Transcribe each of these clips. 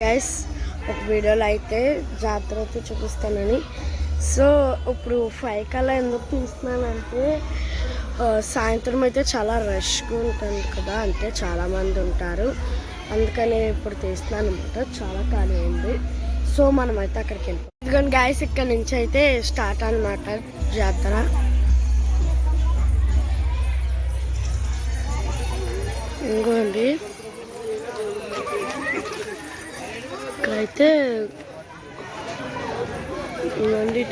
Guys ఒక వీడియోలో అయితే జాతర అయితే చూపిస్తానని. సో ఇప్పుడు 5 కల్లా ఎందుకు తీస్తున్నానంటే సాయంత్రం అయితే చాలా రష్గా ఉంటుంది కదా, అంటే చాలామంది ఉంటారు, అందుకని ఇప్పుడు తీస్తున్నాను అనమాట. చాలా ఖాళీ అయింది. సో మనమైతే అక్కడికి వెళ్ళిపోతాం. ఇదిగోండి గైస్, ఇక్కడ నుంచి అయితే స్టార్ట్ అనమాట జాతర. ఇంకోండి ఇక్కడైతే ఇవ్వండి,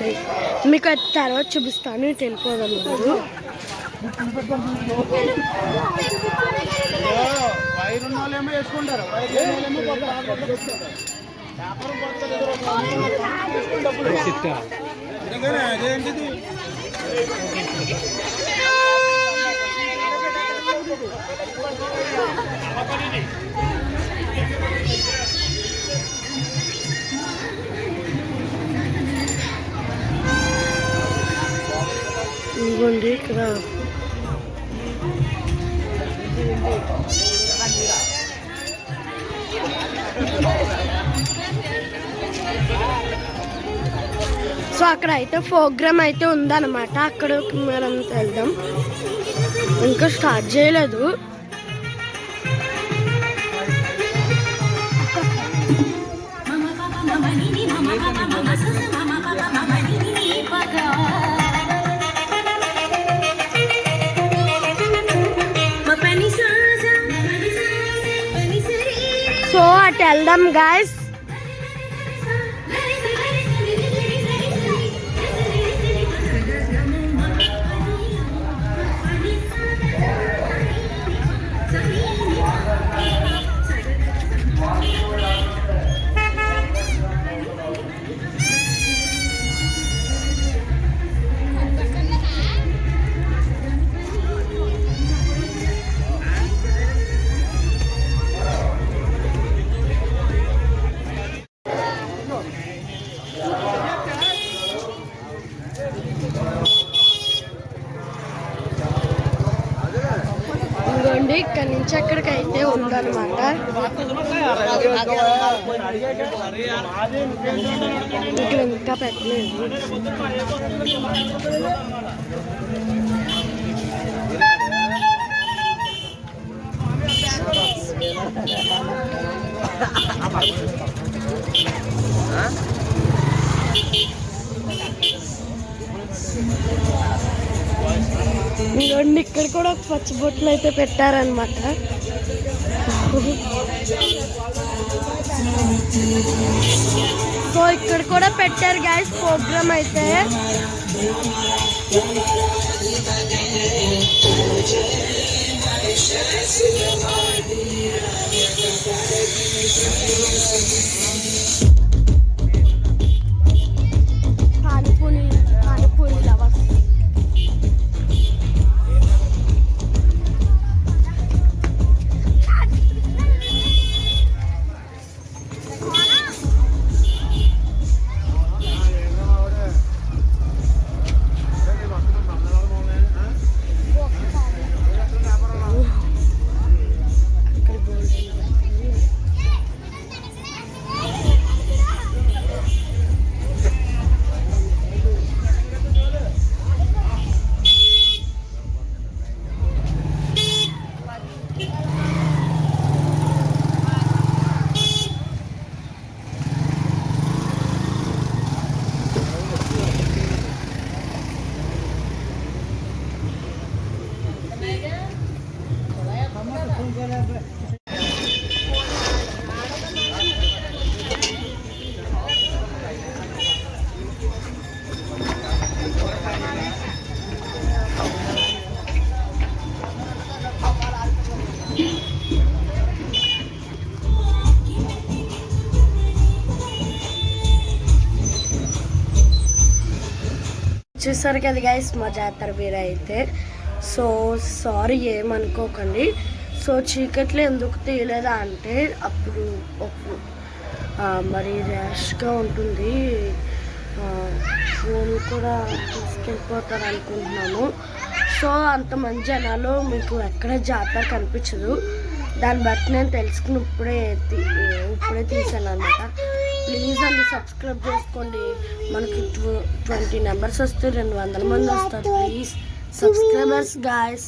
మీకు తర్వాత చూపిస్తాను. ఇటు వెళ్ళిపోదాం. ఇదిగోండి ఇక్కడ సో అక్కడ అయితే ప్రోగ్రామ్ అయితే ఉందన్నమాట. అక్కడ మనం వెళ్దాం. ఇంకా స్టార్ట్ చేయలేదు. సో అటు వెళ్దాం గాయస్. ఇక్కడ నుంచి అక్కడికి అయితే ఉందన్నమాట. ఇక్కడ ఇంకా పెట్టలేదు. ఇంకోండి ఇక్కడ కూడా పచ్చబొట్లు అయితే పెట్టారనమాట. సో ఇక్కడ కూడా పెట్టారు గైస్ ప్రోగ్రామ్ అయితే. పానీపూరి లవర్స్. చూసారు కదా గైస్ మా జాతర వేరే అయితే. సో సారీ, ఏమనుకోకండి. సో చీకట్లో ఎందుకు తీయలేదా అంటే అప్పుడు మరి ర్యాష్గా ఉంటుంది, ఫోన్ కూడా తీసుకెళ్ళిపోతారు అనుకుంటున్నాను. సో అంతమంది జనాలు మీకు ఎక్కడ జాతర కనిపించదు. దాన్ని బట్టి నేను తెలుసుకుని ఇప్పుడే తీసాను అనమాట. ప్లీజ్ అండి సబ్స్క్రైబ్ చేసుకోండి. మనకి 20 నెంబర్స్ వస్తే 200 మంది వస్తారు. Please subscribers guys.